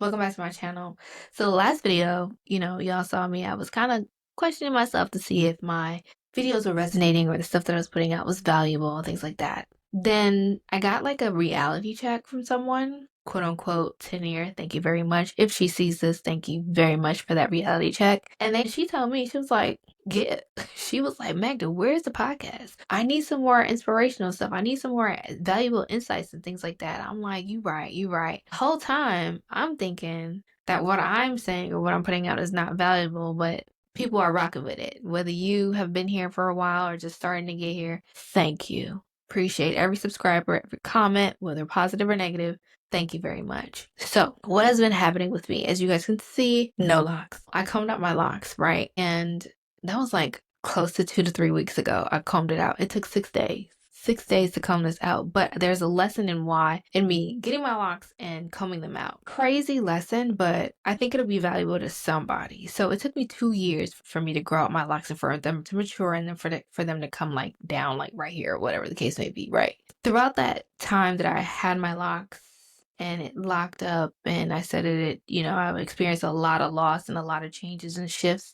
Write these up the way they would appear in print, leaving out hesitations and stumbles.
Welcome back to my channel. So the last video, y'all saw me. I was kind of questioning myself to see if my videos were resonating or the stuff that I was putting out was valuable and things like that. Then I got like a reality check from someone, quote unquote, Tanier. Thank you very much. If she sees this, thank you very much for that reality check. And then she told me, she was like, she was like, Magda, where's the podcast? I need some more inspirational stuff. I need some more valuable insights and things like that. I'm like, you right, you right. The whole time I'm thinking that what I'm saying or what I'm putting out is not valuable, but people are rocking with it. Whether you have been here for a while or just starting to get here, thank you. Appreciate every subscriber, every comment, whether positive or negative. Thank you very much. So, what has been happening with me? As you guys can see, no locks. I combed out my locks, right? And that was like close to 2 to 3 weeks ago. I combed it out. It took 6 days. 6 days to comb this out, but there's a lesson in me getting my locks and combing them out. Crazy lesson, but I think it'll be valuable to somebody. So it took me 2 years for me to grow out my locks and for them to mature and then for them to come like down like right here or whatever the case may be, right? Throughout that time that I had my locks and it locked up and I said I experienced a lot of loss and a lot of changes and shifts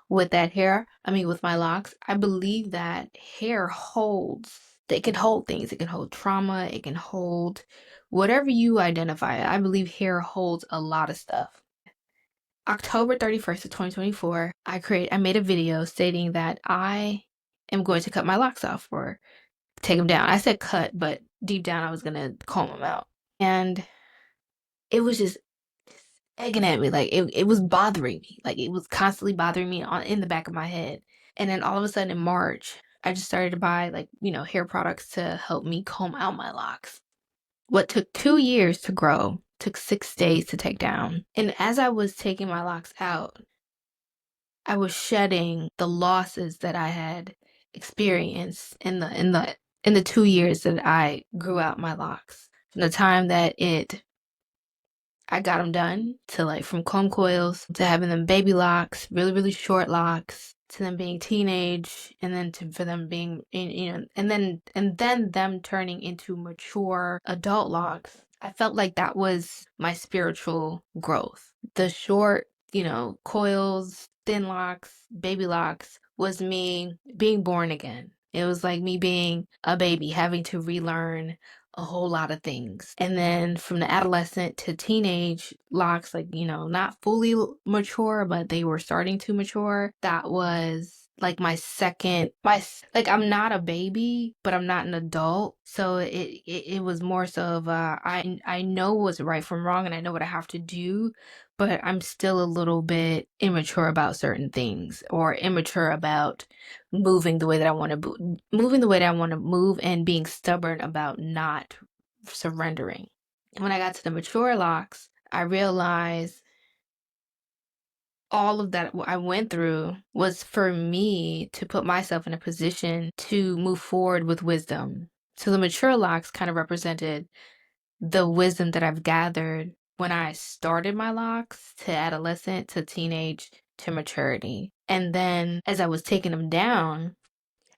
with that hair. With my locks. I believe that hair holds, it can hold things. It can hold trauma. It can hold whatever you identify. I believe hair holds a lot of stuff. October 31st of 2024, I made a video stating that I am going to cut my locks off or take them down. I said cut, but deep down I was going to comb them out. And it was just egging at me. Like it was bothering me. Like it was constantly bothering me in the back of my head. And then all of a sudden in March, I just started to buy hair products to help me comb out my locks. What took 2 years to grow took 6 days to take down. And as I was taking my locks out, I was shedding the losses that I had experienced in the 2 years that I grew out my locks. From the time that I got them done to from comb coils to having them baby locks, really, really short locks, to them being teenage, and then for them being, and then them turning into mature adult locks. I felt like that was my spiritual growth. The short, coils, thin locks, baby locks was me being born again. It was like me being a baby, having to relearn a whole lot of things. And then from the adolescent to teenage locks, not fully mature, but they were starting to mature. That was like I'm not a baby, but I'm not an adult. So it was more so of I know what's right from wrong and I know what I have to do, but I'm still a little bit immature about certain things, or immature about moving the way that I want to move and being stubborn about not surrendering. When I got to the mature locks, I realized all of that I went through was for me to put myself in a position to move forward with wisdom. So the mature locks kind of represented the wisdom that I've gathered when I started my locks, to adolescent, to teenage, to maturity. And then as I was taking them down,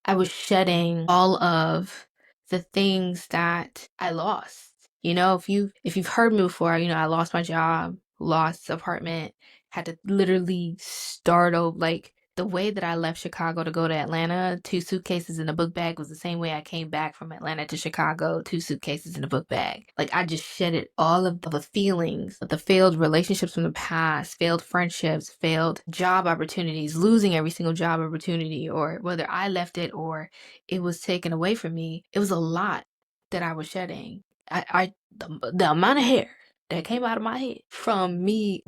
I was shedding all of the things that I lost. If you've heard me before, I lost my job, lost apartment, had to literally start over. Like the way that I left Chicago to go to Atlanta, 2 suitcases in a book bag, was the same way I came back from Atlanta to Chicago, 2 suitcases in a book bag. Like I just shedded all of the feelings of the failed relationships from the past, failed friendships, failed job opportunities, losing every single job opportunity, or whether I left it or it was taken away from me. It was a lot that I was shedding. The amount of hair that came out of my head from me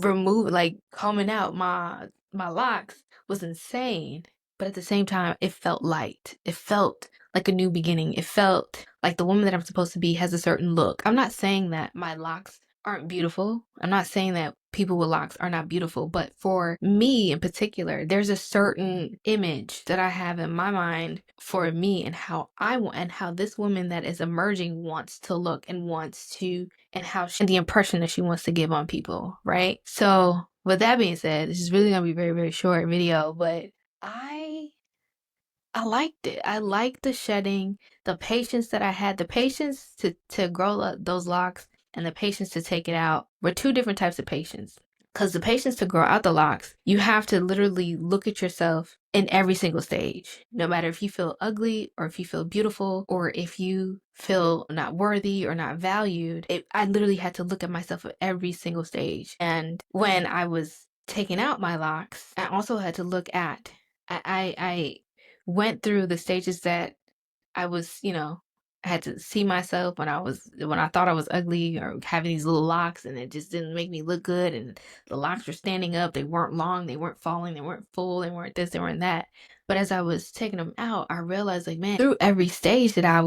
combing out my locks was insane. But at the same time, it felt light. It felt like a new beginning. It felt like the woman that I'm supposed to be has a certain look. I'm not saying that my locks aren't beautiful. I'm not saying that people with locks are not beautiful, but for me in particular, there's a certain image that I have in my mind for me and how I want, and how this woman that is emerging wants to look and and the impression that she wants to give on people, right? So with that being said, this is really gonna be a very, very short video, but I liked it. I liked the shedding, the patience that I had, the patience to grow those locks, and the patience to take it out were two different types of patience. Because the patience to grow out the locks, you have to literally look at yourself in every single stage. No matter if you feel ugly or if you feel beautiful or if you feel not worthy or not valued, I literally had to look at myself at every single stage. And when I was taking out my locks, I also had to look at, I went through the stages that I was, I had to see myself when I thought I was ugly or having these little locks and it just didn't make me look good. And the locks were standing up. They weren't long. They weren't falling. They weren't full. They weren't this. They weren't that. But as I was taking them out, I realized like, man, through every stage that I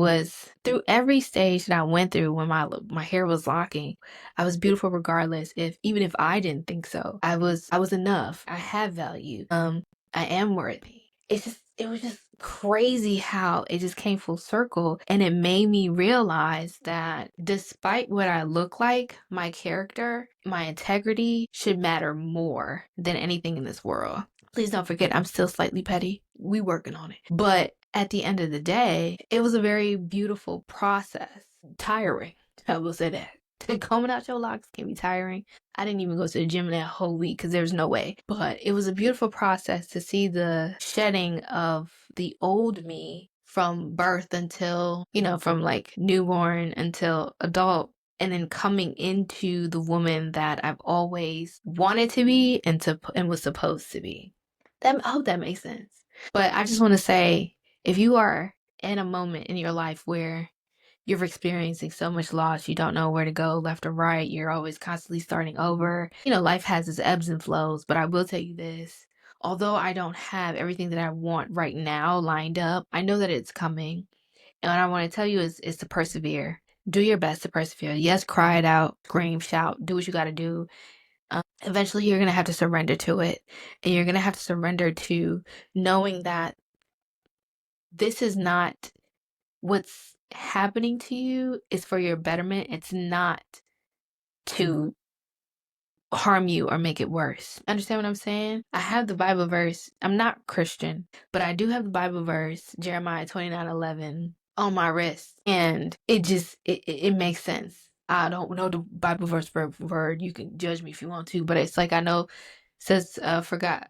went through when my hair was locking, I was beautiful regardless. Even if I didn't think so, I was enough. I have value. I am worthy. It was just crazy how it just came full circle, and it made me realize that despite what I look like, my character, my integrity should matter more than anything in this world. Please don't forget, I'm still slightly petty. We working on it. But at the end of the day, it was a very beautiful process. Tiring, I will say that. Combing out your locks can be tiring. I didn't even go to the gym that whole week because there's no way. But it was a beautiful process to see the shedding of the old me from birth until, from like newborn until adult, and then coming into the woman that I've always wanted to be and was supposed to be. I hope that makes sense. But I just want to say, if you are in a moment in your life where you're experiencing so much loss, you don't know where to go, left or right, you're always constantly starting over. Life has its ebbs and flows, but I will tell you this. Although I don't have everything that I want right now lined up, I know that it's coming. And what I want to tell you is to persevere. Do your best to persevere. Yes, cry it out, scream, shout, do what you got to do. Eventually, you're going to have to surrender to it. And you're going to have to surrender to knowing that this is not what's happening to you is for your betterment. It's not to harm you or make it worse. Understand what I'm saying? I have the Bible verse. I'm not Christian, but I do have the Bible verse, Jeremiah 29:11, on my wrist. And it makes sense. I don't know the Bible verse for word. You can judge me if you want to, but it's like I know it says for God,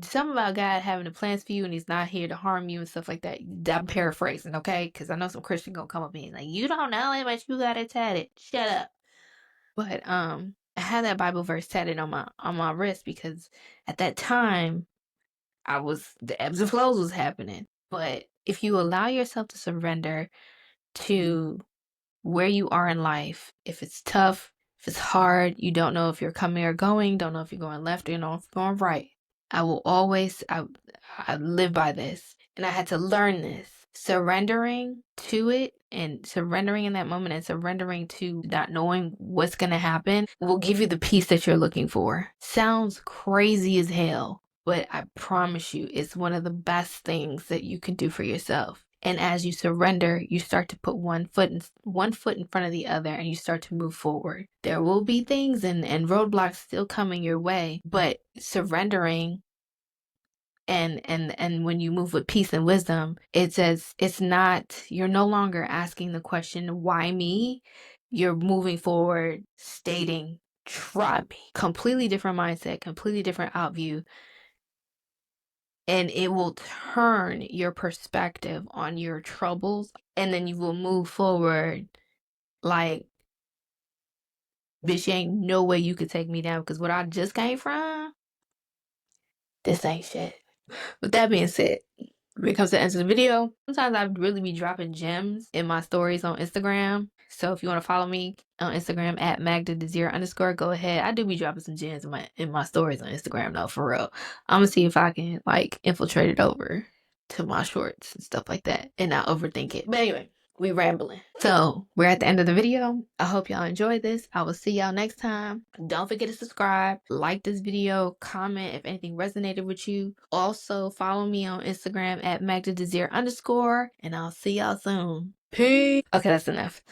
something about God having the plans for you and he's not here to harm you and stuff like that. I'm paraphrasing, okay? Because I know some Christian gonna come up and be like, you don't know it, but you got it tatted. Shut up. But I had that Bible verse tatted on my wrist because at that time the ebbs and flows was happening. But if you allow yourself to surrender to where you are in life, if it's tough, if it's hard, you don't know if you're coming or going, don't know if you're going left or if you're going right. I live by this, and I had to learn this. Surrendering to it and surrendering in that moment and surrendering to not knowing what's going to happen will give you the peace that you're looking for. Sounds crazy as hell, but I promise you, it's one of the best things that you can do for yourself. And as you surrender, you start to put one foot in front of the other and you start to move forward. There will be things and roadblocks still coming your way, but surrendering and when you move with peace and wisdom, you're no longer asking the question, why me? You're moving forward, stating, try me. Completely different mindset, completely different outview. And it will turn your perspective on your troubles. And then you will move forward like, bitch, ain't no way you could take me down because what I just came from, this ain't shit. With that being said, when it comes to the end of the video, sometimes I really be dropping gems in my stories on Instagram. So if you want to follow me on Instagram at @magda_, go ahead. I do be dropping some gems in my stories on Instagram though, for real. I'm gonna see if I can like infiltrate it over to my shorts and stuff like that and not overthink it. But anyway, we rambling. So we're at the end of the video. I hope y'all enjoyed this. I will see y'all next time. Don't forget to subscribe, like this video, comment if anything resonated with you. Also follow me on Instagram at @magda_, and I'll see y'all soon. Peace. Okay, that's enough.